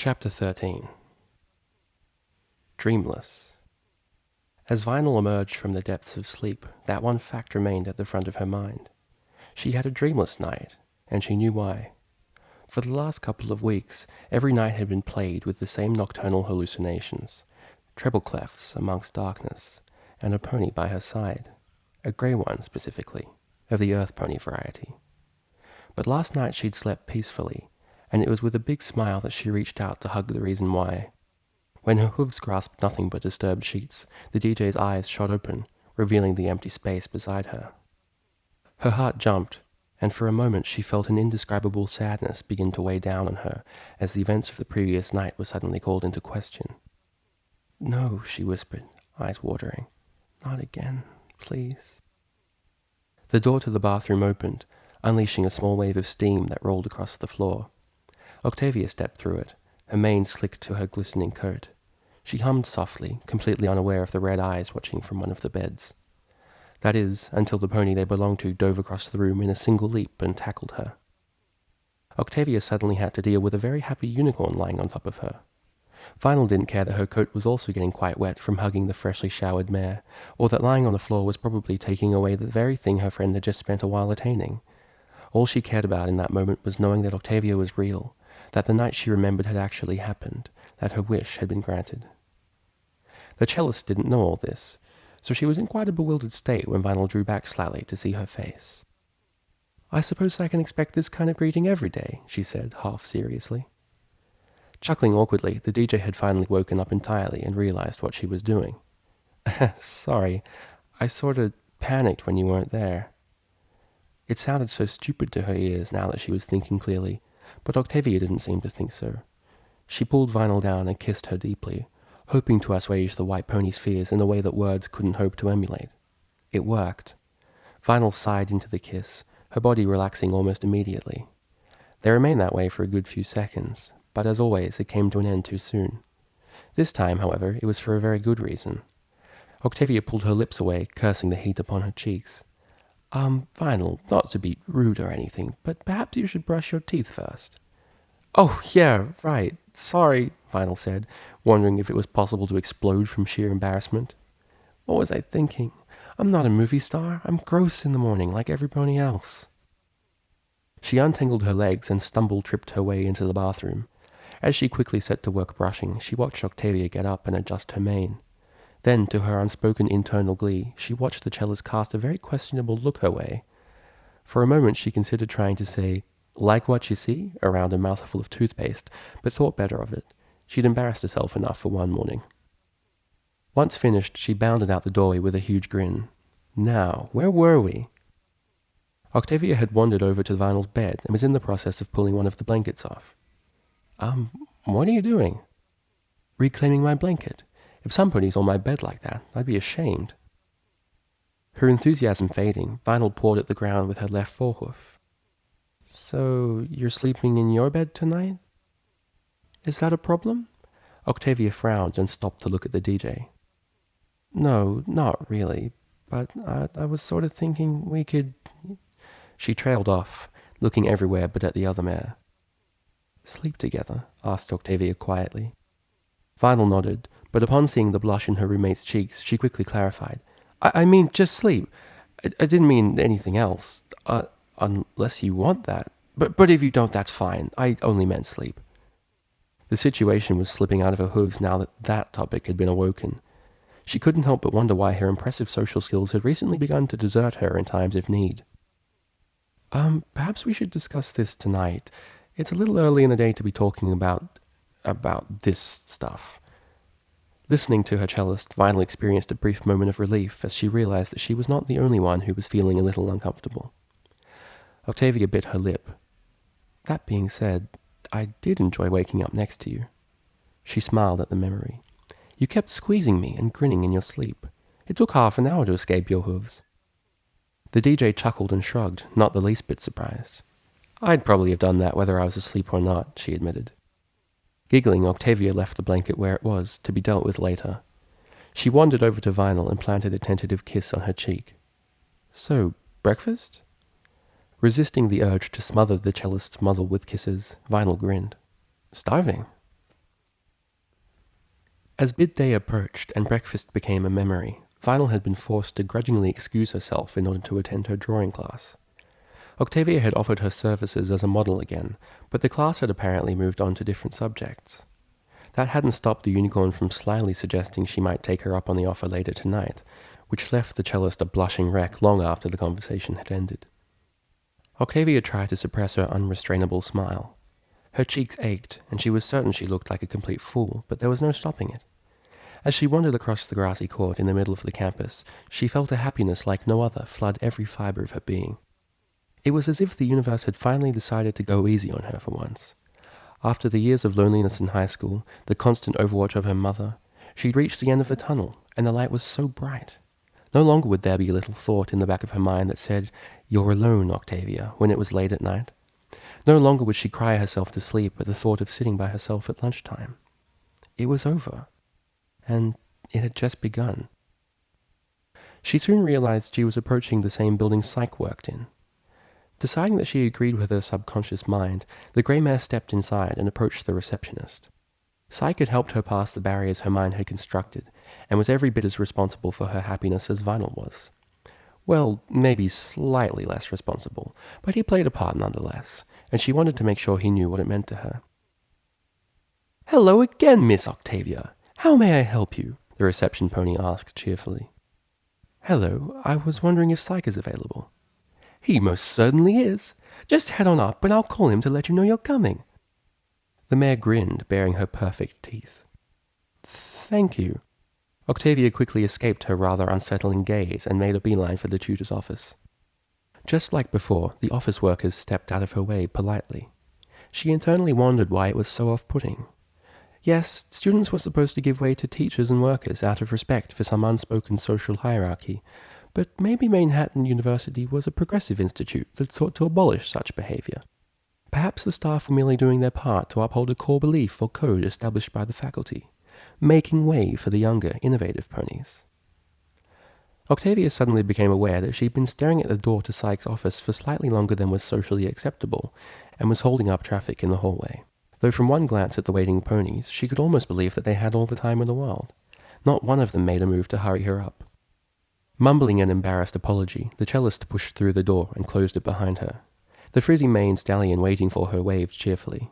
Chapter 13. Dreamless. As Vinyl emerged from the depths of sleep, that one fact remained at the front of her mind. She had a dreamless night, and she knew why. For the last couple of weeks, every night had been plagued with the same nocturnal hallucinations, treble clefs amongst darkness, and a pony by her side, a grey one specifically, of the earth pony variety. But last night she'd slept peacefully, and it was with a big smile that she reached out to hug the reason why. When her hooves grasped nothing but disturbed sheets, the DJ's eyes shot open, revealing the empty space beside her. Her heart jumped, and for a moment she felt an indescribable sadness begin to weigh down on her as the events of the previous night were suddenly called into question. "No," she whispered, eyes watering. "Not again, please." The door to the bathroom opened, unleashing a small wave of steam that rolled across the floor. Octavia stepped through it, her mane slicked to her glistening coat. She hummed softly, completely unaware of the red eyes watching from one of the beds. That is, until the pony they belonged to dove across the room in a single leap and tackled her. Octavia suddenly had to deal with a very happy unicorn lying on top of her. Vinyl didn't care that her coat was also getting quite wet from hugging the freshly showered mare, or that lying on the floor was probably taking away the very thing her friend had just spent a while attaining. All she cared about in that moment was knowing that Octavia was real, that the night she remembered had actually happened, that her wish had been granted. The cellist didn't know all this, so she was in quite a bewildered state when Vinyl drew back slightly to see her face. "I suppose I can expect this kind of greeting every day," she said, half seriously. Chuckling awkwardly, the DJ had finally woken up entirely and realized what she was doing. "Sorry, I sort of panicked when you weren't there." It sounded so stupid to her ears now that she was thinking clearly, but Octavia didn't seem to think so. She pulled Vinyl down and kissed her deeply, hoping to assuage the white pony's fears in a way that words couldn't hope to emulate. It worked. Vinyl sighed into the kiss, her body relaxing almost immediately. They remained that way for a good few seconds, but as always, it came to an end too soon. This time, however, it was for a very good reason. Octavia pulled her lips away, cursing the heat upon her cheeks. Vinyl, not to be rude or anything, but perhaps you should brush your teeth first." "Oh, yeah, right. Sorry," Vinyl said, wondering if it was possible to explode from sheer embarrassment. "What was I thinking? I'm not a movie star. I'm gross in the morning, like everybody else." She untangled her legs and stumble-tripped her way into the bathroom. As she quickly set to work brushing, she watched Octavia get up and adjust her mane. Then, to her unspoken internal glee, she watched the cellist cast a very questionable look her way. For a moment she considered trying to say, "Like what you see?" around a mouthful of toothpaste, but thought better of it. She'd embarrassed herself enough for one morning. Once finished, she bounded out the doorway with a huge grin. Now, where were we? Octavia had wandered over to Vinyl's bed and was in the process of pulling one of the blankets off. What are you doing?" "Reclaiming my blanket. If somebody's on my bed like that, I'd be ashamed." Her enthusiasm fading, Vinyl pawed at the ground with her left forehoof. "So, you're sleeping in your bed tonight? Is that a problem?" Octavia frowned and stopped to look at the DJ. "No, not really, but I was sort of thinking we could..." She trailed off, looking everywhere but at the other mare. "Sleep together?" asked Octavia quietly. Vinyl nodded, but upon seeing the blush in her roommate's cheeks, she quickly clarified. I mean, just sleep. I didn't mean anything else. Unless you want that. But if you don't, that's fine. I only meant sleep." The situation was slipping out of her hooves now that that topic had been awoken. She couldn't help but wonder why her impressive social skills had recently begun to desert her in times of need. Perhaps we should discuss this tonight. It's a little early in the day to be talking about this stuff." Listening to her cellist, Vinyl experienced a brief moment of relief as she realized that she was not the only one who was feeling a little uncomfortable. Octavia bit her lip. "That being said, I did enjoy waking up next to you." She smiled at the memory. "You kept squeezing me and grinning in your sleep. It took half an hour to escape your hooves." The DJ chuckled and shrugged, not the least bit surprised. "I'd probably have done that whether I was asleep or not," she admitted. Giggling, Octavia left the blanket where it was, to be dealt with later. She wandered over to Vinyl and planted a tentative kiss on her cheek. "So, breakfast?" Resisting the urge to smother the cellist's muzzle with kisses, Vinyl grinned. "Starving." As midday approached and breakfast became a memory, Vinyl had been forced to grudgingly excuse herself in order to attend her drawing class. Octavia had offered her services as a model again, but the class had apparently moved on to different subjects. That hadn't stopped the unicorn from slyly suggesting she might take her up on the offer later tonight, which left the cellist a blushing wreck long after the conversation had ended. Octavia tried to suppress her unrestrainable smile. Her cheeks ached, and she was certain she looked like a complete fool, but there was no stopping it. As she wandered across the grassy court in the middle of the campus, she felt a happiness like no other flood every fibre of her being. It was as if the universe had finally decided to go easy on her for once. After the years of loneliness in high school, the constant overwatch of her mother, she'd reached the end of the tunnel, and the light was so bright. No longer would there be a little thought in the back of her mind that said, "You're alone, Octavia," when it was late at night. No longer would she cry herself to sleep at the thought of sitting by herself at lunchtime. It was over, and it had just begun. She soon realized she was approaching the same building Psyche worked in. Deciding that she agreed with her subconscious mind, the grey mare stepped inside and approached the receptionist. Psyche had helped her pass the barriers her mind had constructed, and was every bit as responsible for her happiness as Vinyl was. Well, maybe slightly less responsible, but he played a part nonetheless, and she wanted to make sure he knew what it meant to her. "Hello again, Miss Octavia. How may I help you?" the reception pony asked cheerfully. "Hello, I was wondering if Psyche is available." "He most certainly is. Just head on up and I'll call him to let you know you're coming." The mare grinned, baring her perfect teeth. "Thank you." Octavia quickly escaped her rather unsettling gaze and made a beeline for the tutor's office. Just like before, the office workers stepped out of her way politely. She internally wondered why it was so off-putting. Yes, students were supposed to give way to teachers and workers out of respect for some unspoken social hierarchy, but maybe Manhattan University was a progressive institute that sought to abolish such behavior. Perhaps the staff were merely doing their part to uphold a core belief or code established by the faculty, making way for the younger, innovative ponies. Octavia suddenly became aware that she'd been staring at the door to Psyche's office for slightly longer than was socially acceptable, and was holding up traffic in the hallway. Though from one glance at the waiting ponies, she could almost believe that they had all the time in the world. Not one of them made a move to hurry her up. Mumbling an embarrassed apology, the cellist pushed through the door and closed it behind her. The frizzy-maned stallion waiting for her waved cheerfully.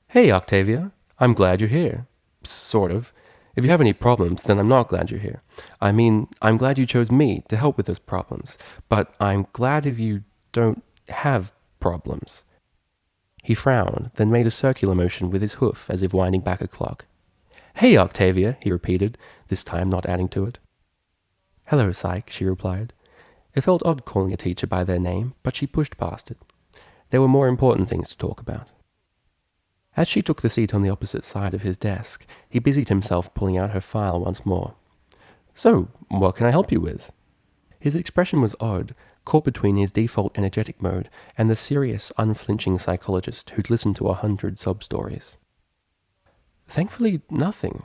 "Hey, Octavia. I'm glad you're here." "Sort of. If you have any problems, then I'm not glad you're here. I mean, I'm glad you chose me to help with those problems, but I'm glad if you don't have problems." He frowned, then made a circular motion with his hoof as if winding back a clock. "Hey, Octavia," he repeated, this time not adding to it. "Hello, Psyche," she replied. It felt odd calling a teacher by their name, but she pushed past it. There were more important things to talk about. As she took the seat on the opposite side of his desk, he busied himself pulling out her file once more. "So, what can I help you with?" His expression was odd, caught between his default energetic mode and the serious, unflinching psychologist who'd listened to 100 sob stories. "Thankfully, nothing."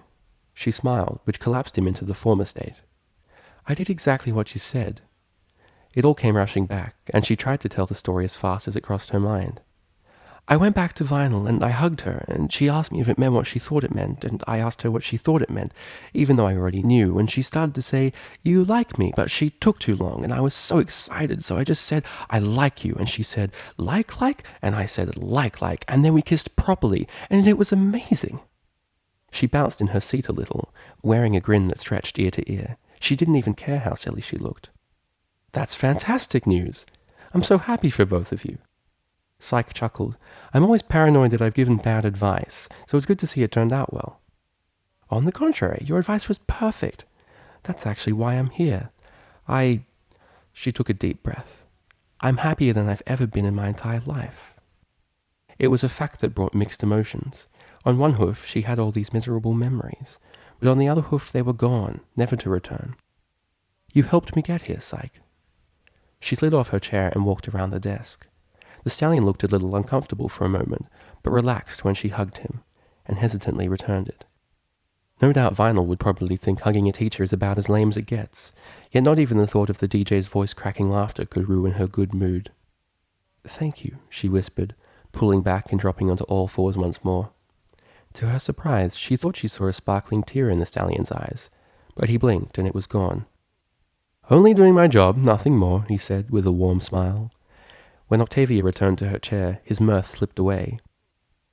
She smiled, which collapsed him into the former state. "I did exactly what you said." It all came rushing back, and she tried to tell the story as fast as it crossed her mind. "I went back to Vinyl, and I hugged her, and she asked me if it meant what she thought it meant, and I asked her what she thought it meant, even though I already knew, and she started to say, 'You like me,' but she took too long, and I was so excited, so I just said, 'I like you,' and she said, 'Like?' And I said, 'Like,' and then we kissed properly, and it was amazing." She bounced in her seat a little, wearing a grin that stretched ear to ear. She didn't even care how silly she looked. "That's fantastic news. I'm so happy for both of you." Psyche chuckled. "I'm always paranoid that I've given bad advice, so it's good to see it turned out well." "On the contrary, your advice was perfect. That's actually why I'm here. She took a deep breath. "I'm happier than I've ever been in my entire life." It was a fact that brought mixed emotions. On one hoof, she had all these miserable memories, but on the other hoof they were gone, never to return. "You helped me get here, Psyche." She slid off her chair and walked around the desk. The stallion looked a little uncomfortable for a moment, but relaxed when she hugged him, and hesitantly returned it. No doubt Vinyl would probably think hugging a teacher is about as lame as it gets, yet not even the thought of the DJ's voice-cracking laughter could ruin her good mood. "Thank you," she whispered, pulling back and dropping onto all fours once more. To her surprise, she thought she saw a sparkling tear in the stallion's eyes, but he blinked and it was gone. "Only doing my job, nothing more," he said with a warm smile. When Octavia returned to her chair, his mirth slipped away.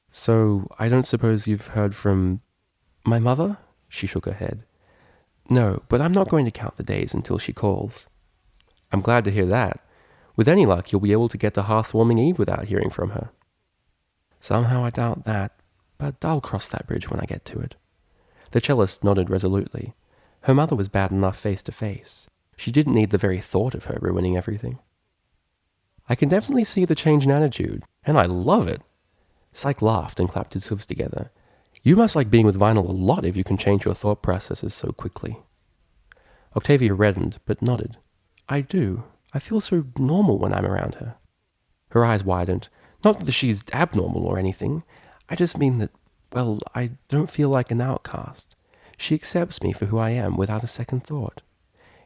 "So, I don't suppose you've heard from my mother?" She shook her head. "No, but I'm not going to count the days until she calls." "I'm glad to hear that. With any luck, you'll be able to get to Hearthwarming Eve without hearing from her." "Somehow I doubt that, but I'll cross that bridge when I get to it." The cellist nodded resolutely. Her mother was bad enough face to face. She didn't need the very thought of her ruining everything. "I can definitely see the change in attitude, and I love it." Syke laughed and clapped his hooves together. "You must like being with Vinyl a lot if you can change your thought processes so quickly." Octavia reddened, but nodded. "I do. I feel so normal when I'm around her." Her eyes widened. "Not that she's abnormal or anything. I just mean that, well, I don't feel like an outcast. She accepts me for who I am without a second thought.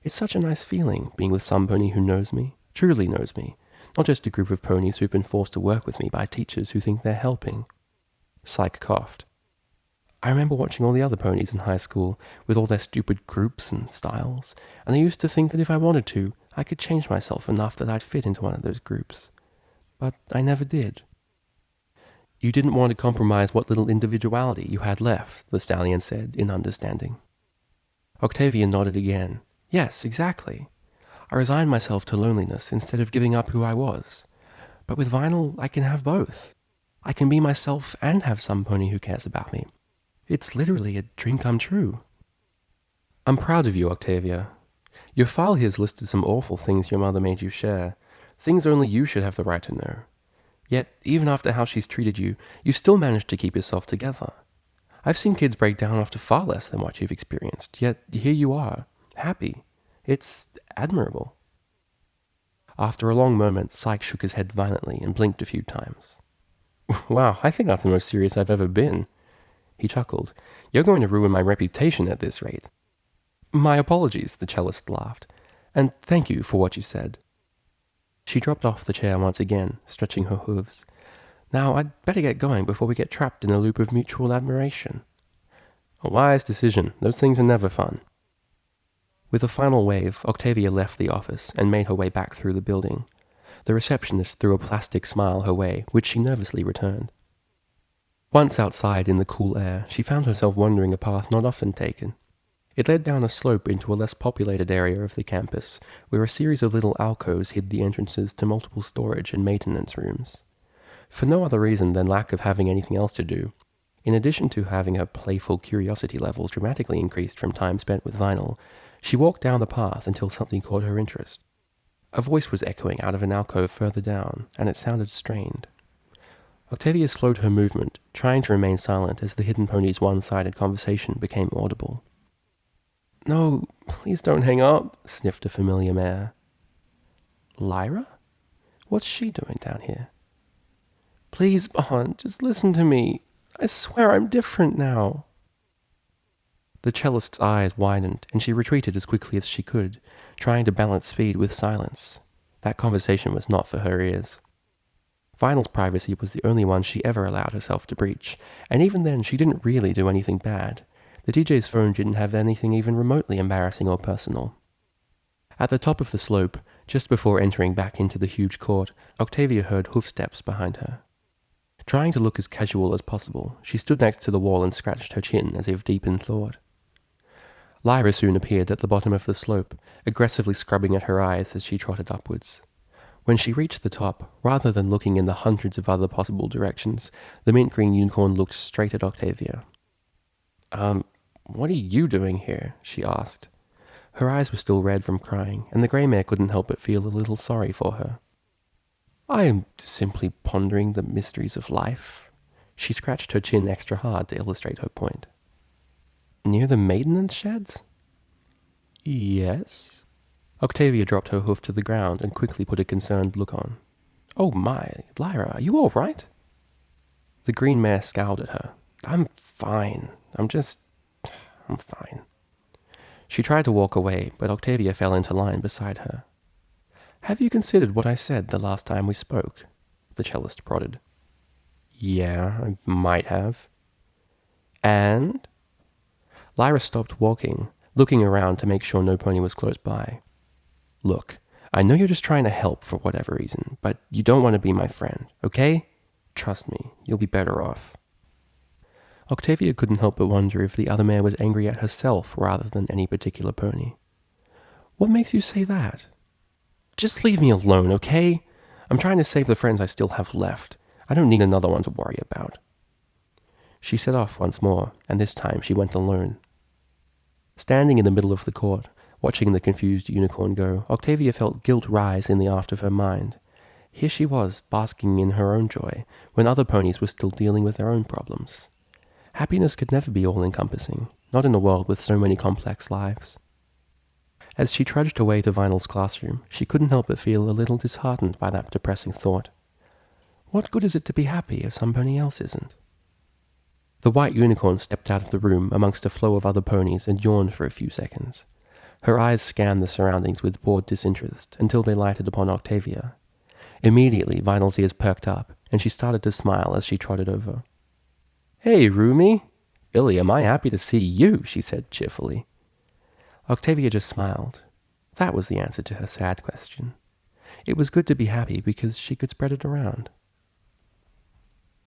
It's such a nice feeling, being with some pony who knows me, truly knows me, not just a group of ponies who've been forced to work with me by teachers who think they're helping." Syke coughed. "I remember watching all the other ponies in high school, with all their stupid groups and styles, and I used to think that if I wanted to, I could change myself enough that I'd fit into one of those groups. But I never did." "You didn't want to compromise what little individuality you had left," the stallion said, in understanding. Octavia nodded again. "Yes, exactly. I resigned myself to loneliness instead of giving up who I was. But with Vinyl, I can have both. I can be myself and have some pony who cares about me. It's literally a dream come true." "I'm proud of you, Octavia. Your file here's listed some awful things your mother made you share, things only you should have the right to know. Yet, even after how she's treated you, you still managed to keep yourself together. I've seen kids break down after far less than what you've experienced, yet here you are, happy. It's admirable." After a long moment, Syke shook his head violently and blinked a few times. "Wow, I think that's the most serious I've ever been." He chuckled. "You're going to ruin my reputation at this rate." "My apologies," the cellist laughed. "And thank you for what you said." She dropped off the chair once again, stretching her hooves. "Now, I'd better get going before we get trapped in a loop of mutual admiration." "A wise decision. Those things are never fun." With a final wave, Octavia left the office and made her way back through the building. The receptionist threw a plastic smile her way, which she nervously returned. Once outside in the cool air, she found herself wandering a path not often taken. It led down a slope into a less populated area of the campus, where a series of little alcoves hid the entrances to multiple storage and maintenance rooms. For no other reason than lack of having anything else to do, in addition to having her playful curiosity levels dramatically increased from time spent with Vinyl, she walked down the path until something caught her interest. A voice was echoing out of an alcove further down, and it sounded strained. Octavia slowed her movement, trying to remain silent as the hidden pony's one-sided conversation became audible. "No, please don't hang up," sniffed a familiar mare. "Lyra? What's she doing down here?" "Please, Aunt, just listen to me. I swear I'm different now." The cellist's eyes widened, and she retreated as quickly as she could, trying to balance speed with silence. That conversation was not for her ears. Vinyl's privacy was the only one she ever allowed herself to breach, and even then she didn't really do anything bad. The DJ's phone didn't have anything even remotely embarrassing or personal. At the top of the slope, just before entering back into the huge court, Octavia heard hoofsteps behind her. Trying to look as casual as possible, she stood next to the wall and scratched her chin as if deep in thought. Lyra soon appeared at the bottom of the slope, aggressively scrubbing at her eyes as she trotted upwards. When she reached the top, rather than looking in the hundreds of other possible directions, the mint green unicorn looked straight at Octavia. What are you doing here?" she asked. Her eyes were still red from crying, and the grey mare couldn't help but feel a little sorry for her. "I am simply pondering the mysteries of life." She scratched her chin extra hard to illustrate her point. "Near the maintenance sheds?" "Yes." Octavia dropped her hoof to the ground and quickly put a concerned look on. "Oh my, Lyra, are you all right?" The green mare scowled at her. I'm fine. I'm fine." She tried to walk away, but Octavia fell into line beside her. "Have you considered what I said the last time we spoke?" The cellist prodded. "Yeah, I might have." And? Lyra stopped walking, looking around to make sure no pony was close by. Look, I know you're just trying to help for whatever reason, but you don't want to be my friend, okay? Trust me, you'll be better off. Octavia couldn't help but wonder if the other mare was angry at herself rather than any particular pony. What makes you say that? Just leave me alone, okay? I'm trying to save the friends I still have left. I don't need another one to worry about. She set off once more, and this time she went alone. Standing in the middle of the court, watching the confused unicorn go, Octavia felt guilt rise in the aft of her mind. Here she was, basking in her own joy, when other ponies were still dealing with their own problems. Happiness could never be all-encompassing, not in a world with so many complex lives. As she trudged away to Vinyl's classroom, she couldn't help but feel a little disheartened by that depressing thought. What good is it to be happy if somebody else isn't? The white unicorn stepped out of the room amongst a flow of other ponies and yawned for a few seconds. Her eyes scanned the surroundings with bored disinterest until they lighted upon Octavia. Immediately, Vinyl's ears perked up, and she started to smile as she trotted over. "Hey, Rumi! Billy, am I happy to see you," she said cheerfully. Octavia just smiled. That was the answer to her sad question. It was good to be happy because she could spread it around.